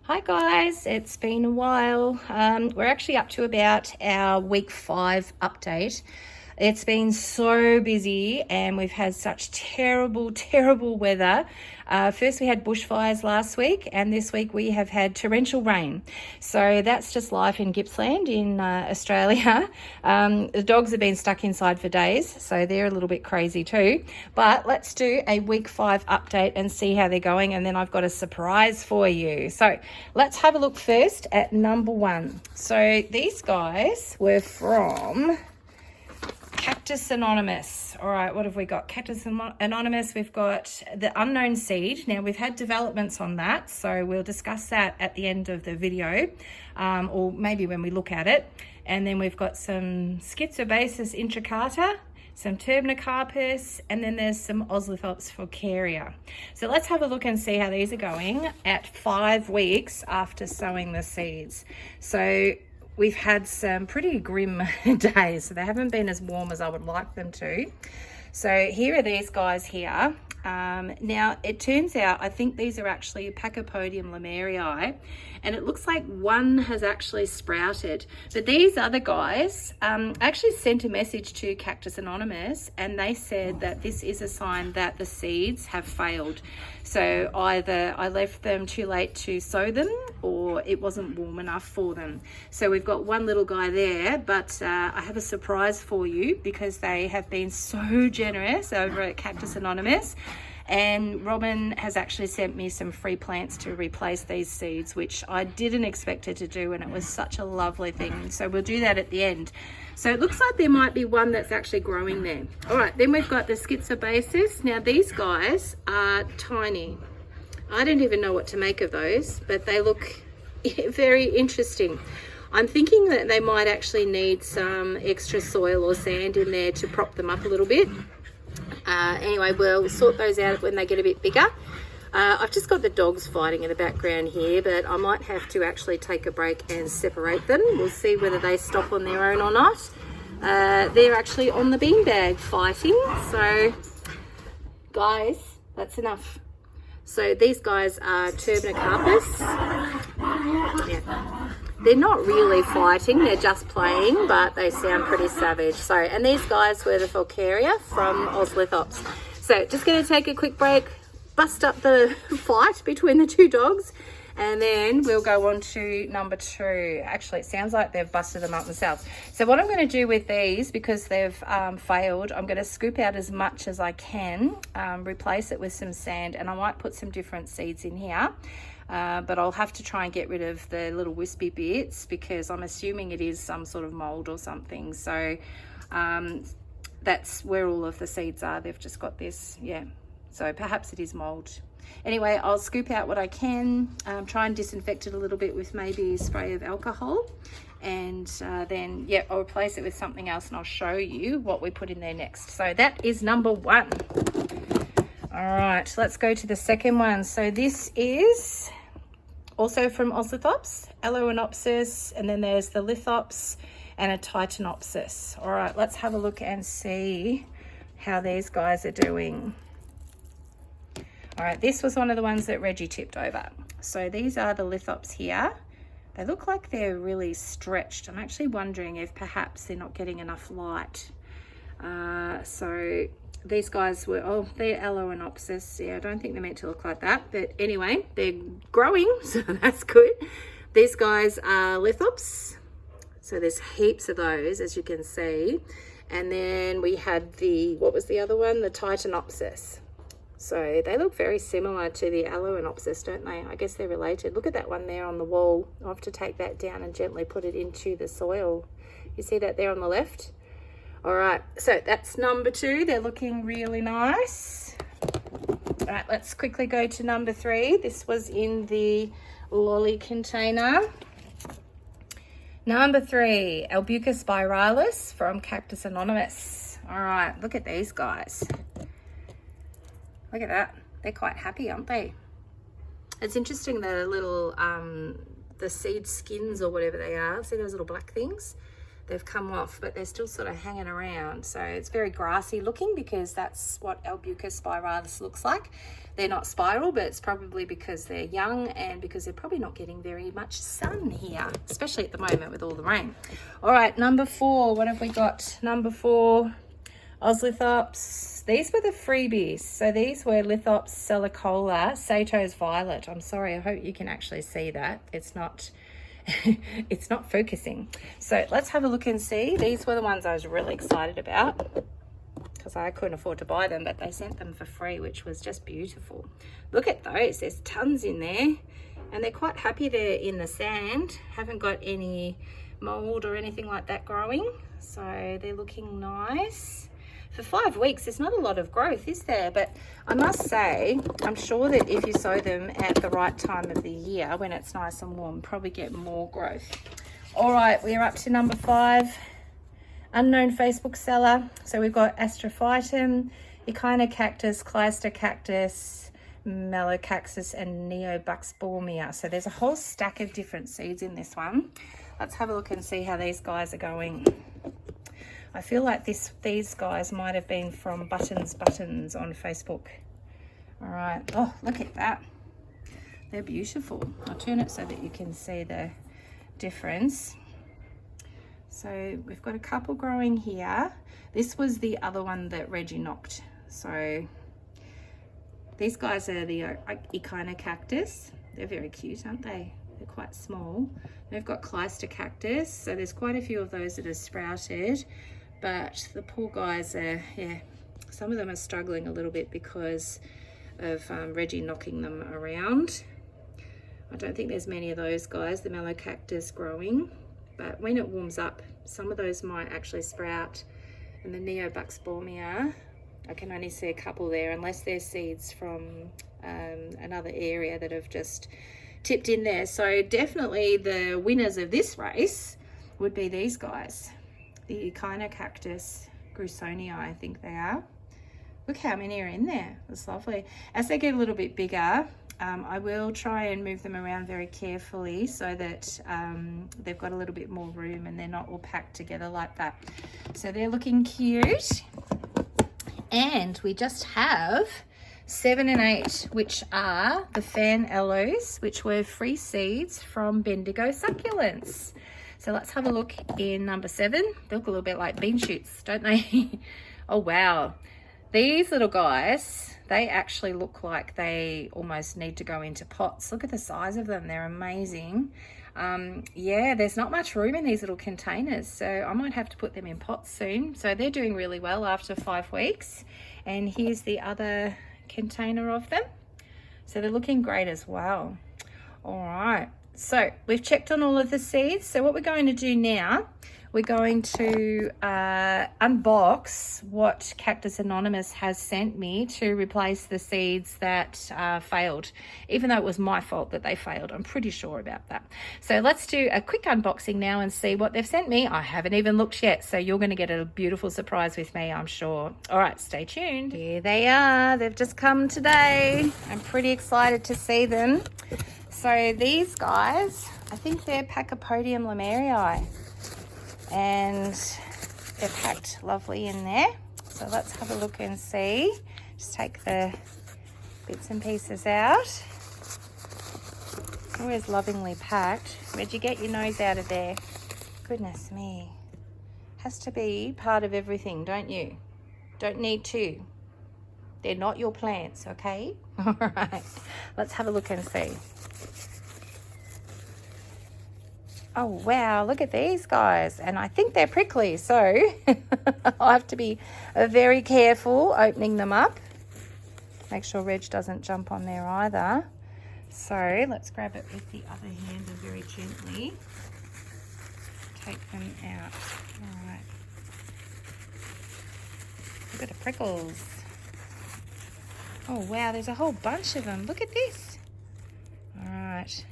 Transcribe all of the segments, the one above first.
Hi guys, it's been a while. We're actually up to about our week 5 update. It's been so busy and we've had such terrible weather. First we had bushfires last week, and this week we have had torrential rain. So that's just life in Gippsland in Australia. The dogs have been stuck inside for days, so they're a little bit crazy too. But let's do a week 5 update and see how they're going, and then I've got a surprise for you. So let's have a look first at number 1. So these guys were from Cactus Anonymous. All right, what have we got? Cactus Anonymous, we've got the unknown seed. Now, we've had developments on that, so we'll discuss that at the end of the video, or maybe when we look at it. And then we've got some Schizobasis intricata, some Turbinocarpus, and then there's some Oslithops falcaria. So let's have a look and see how these are going at 5 weeks after sowing the seeds. So we've had some pretty grim days, so they haven't been as warm as I would like them to. So here are these guys here. Now it turns out I think these are actually Pachypodium lomerii, and it looks like one has actually sprouted. But these other guys, actually sent a message to Cactus Anonymous, and they said that this is a sign that the seeds have failed. So either I left them too late to sow them, or it wasn't warm enough for them. So we've got one little guy there, but I have a surprise for you because they have been so generous over at Cactus Anonymous. And Robin has actually sent me some free plants to replace these seeds, which I didn't expect her to do, and it was such a lovely thing. So we'll do that at the end. So it looks like there might be one that's actually growing there. All right, then we've got the Schizobasis. Now these guys are tiny. I don't even know what to make of those, but they look very interesting. I'm thinking that they might actually need some extra soil or sand in there to prop them up a little bit. Anyway, we'll sort those out when they get a bit bigger. I've just got the dogs fighting in the background here, but I might have to actually take a break and separate them. We'll see whether they stop on their own or not. They're actually on the beanbag fighting. So, guys, that's enough. So these guys are Turbinocarpus. Yeah. They're not really fighting, they're just playing, but they sound pretty savage. So, and these guys were the Falcaria from Oslithops. So just going to take a quick break, bust up the fight between the two dogs, and then we'll go on to number 2. Actually, it sounds like they've busted them up themselves. So what I'm going to do with these, because they've failed, I'm going to scoop out as much as I can, replace it with some sand, and I might put some different seeds in here. But I'll have to try and get rid of the little wispy bits, because I'm assuming it is some sort of mold or something. So that's where all of the seeds are. They've just got this, yeah. So perhaps it is mold. Anyway, I'll scoop out what I can, try and disinfect it a little bit with maybe a spray of alcohol. And then, yeah, I'll replace it with something else, and I'll show you what we put in there next. So that is number 1. All right, let's go to the second one. So this is also from Oslithops, Aloenopsis, and then there's the Lithops and a Titanopsis. All right, let's have a look and see how these guys are doing. All right, this was one of the ones that Reggie tipped over. So these are the Lithops here. They look like they're really stretched. I'm actually wondering if perhaps they're not getting enough light. So these guys were, oh, they're Aloenopsis. Yeah, I don't think they're meant to look like that. But anyway, they're growing, so that's good. These guys are Lithops. So there's heaps of those, as you can see. And then we had the, what was the other one? The Titanopsis. So they look very similar to the Aloenopsis, don't they? I guess they're related. Look at that one there on the wall. I'll have to take that down and gently put it into the soil. You see that there on the left? All right, so that's number 2. They're looking really nice. All right, let's quickly go to number 3. This was in the lolly container. Number 3, Albuca spiralis from Cactus Anonymous. All right, look at these guys. Look at that. They're quite happy, aren't they? It's interesting, the little, the seed skins or whatever they are. See those little black things? they've come off, but they're still sort of hanging around. So it's very grassy looking because that's what Albucus spiralis looks like. They're not spiral, but it's probably because they're young and because they're probably not getting very much sun here, especially at the moment with all the rain. All right, number 4, what have we got? Number 4, Oslithops. These were the freebies. So these were Lithops salicola, Sato's Violet. I'm sorry, I hope you can actually see that. It's not it's not focusing. So let's have a look and see. These were the ones I was really excited about because I couldn't afford to buy them, but they sent them for free, which was just beautiful. Look at those, there's tons in there, and they're quite happy they're in the sand. Haven't got any mold or anything like that growing, so they're looking nice. For 5 weeks, there's not a lot of growth, is there? But I must say, I'm sure that if you sow them at the right time of the year, when it's nice and warm, probably get more growth. All right, we're up to number 5, unknown Facebook seller. So we've got Astrophytum, Echinocactus, Cleistocactus, Melocaxus, and Neobuxbaumia. So there's a whole stack of different seeds in this one. Let's have a look and see how these guys are going. I feel like these guys might have been from Buttons on Facebook. All right, oh, look at that. They're beautiful. I'll turn it so that you can see the difference. So we've got a couple growing here. This was the other one that Reggie knocked. So these guys are the Echinocactus. They're very cute, aren't they? They're quite small. They've got Cleistocactus, so there's quite a few of those that are sprouted, but the poor guys are, yeah, some of them are struggling a little bit because of Reggie knocking them around. I don't think there's many of those guys, the Melocactus, growing, but when it warms up, some of those might actually sprout. And the Neobuxbaumia, I can only see a couple there, unless they're seeds from another area that have just tipped in there. So definitely the winners of this race would be these guys, the Echinocactus grusonii, I think they are. Look how many are in there. It's lovely. As they get a little bit bigger, I will try and move them around very carefully so that they've got a little bit more room and they're not all packed together like that. So they're looking cute. And we just have 7 and 8, which are the Fan Aloes, which were free seeds from Bendigo Succulents. So let's have a look in number 7. They look a little bit like bean shoots, don't they? Oh, wow. These little guys, they actually look like they almost need to go into pots. Look at the size of them. They're amazing. Yeah, there's not much room in these little containers, so I might have to put them in pots soon. So they're doing really well after 5 weeks. And here's the other container of them. So they're looking great as well. All right, so we've checked on all of the seeds. So what we're going to do now, we're going to unbox what Cactus Anonymous has sent me to replace the seeds that failed, even though it was my fault that they failed. I'm pretty sure about that. So let's do a quick unboxing now and see what they've sent me. I haven't even looked yet, so you're going to get a beautiful surprise with me, I'm sure. All right, stay tuned. Here they are. They've just come today. I'm pretty excited to see them. So these guys, I think they're Pachypodium lomerii. And they're packed lovely in there. So let's have a look and see. Just take the bits and pieces out. Always lovingly packed. Where'd you get your nose out of there? Goodness me. Has to be part of everything, don't you? Don't need to. They're not your plants, okay? All right, let's have a look and see. Oh, wow, look at these guys. And I think they're prickly, so I'll have to be very careful opening them up. Make sure Reg doesn't jump on there either. So let's grab it with the other hand and very gently take them out. All right. Look at the prickles. Oh, wow, there's a whole bunch of them. Look at this. All right.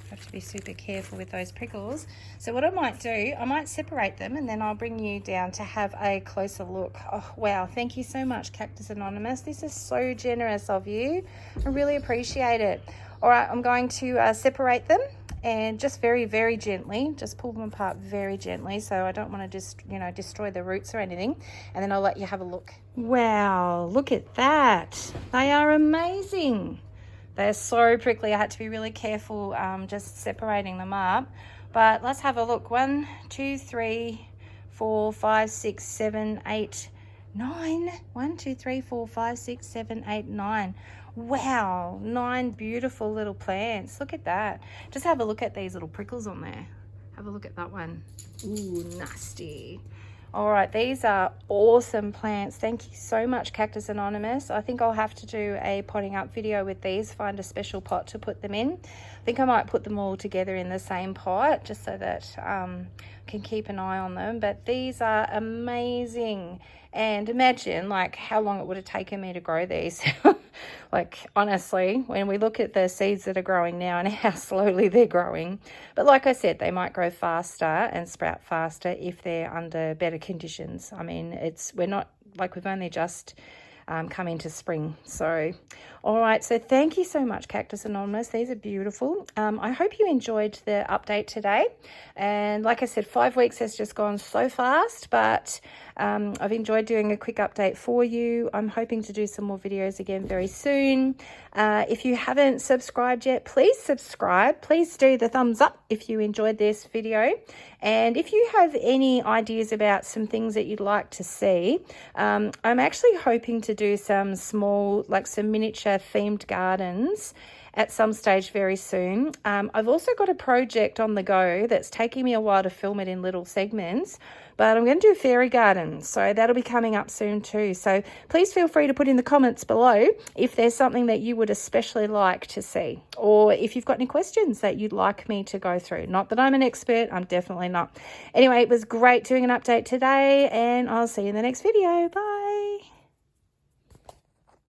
Have to be super careful with those prickles. So what I might do, I might separate them and then I'll bring you down to have a closer look. Oh, wow. Thank you so much, Cactus Anonymous. This is so generous of you. I really appreciate it. All right, I'm going to separate them and just very, very gently, just pull them apart very gently. So I don't want to just, you know, destroy the roots or anything. And then I'll let you have a look. Wow, look at that. They are amazing. They're so prickly. I had to be really careful just separating them up. But let's have a look. 1, 2, 3, 4, 5, 6, 7, 8, 9. 1, 2, 3, 4, 5, 6, 7, 8, 9. Wow, 9 beautiful little plants. Look at that. Just have a look at these little prickles on there. Have a look at that one. Ooh, nasty. All right, these are awesome plants. Thank you so much, Cactus Anonymous. I think I'll have to do a potting up video with these, find a special pot to put them in. I think I might put them all together in the same pot just so that I can keep an eye on them. But these are amazing. And imagine like how long it would have taken me to grow these. Like honestly, when we look at the seeds that are growing now and how slowly they're growing. But like I said, they might grow faster and sprout faster if they're under better conditions. I mean, we're not like we've only just come into spring. So all right, so thank you so much, Cactus Anonymous. These are beautiful. I hope you enjoyed the update today. And like I said, 5 weeks has just gone so fast, but I've enjoyed doing a quick update for you. I'm hoping to do some more videos again very soon. If you haven't subscribed yet, please subscribe. Please do the thumbs up if you enjoyed this video. And if you have any ideas about some things that you'd like to see, I'm actually hoping to do some small, like some miniature themed gardens at some stage very soon. I've also got a project on the go that's taking me a while to film it in little segments, but I'm going to do fairy gardens, so that'll be coming up soon too. So please feel free to put in the comments below if there's something that you would especially like to see, or if you've got any questions that you'd like me to go through. Not that I'm an expert, I'm definitely not. Anyway, it was great doing an update today, and I'll see you in the next video. Bye.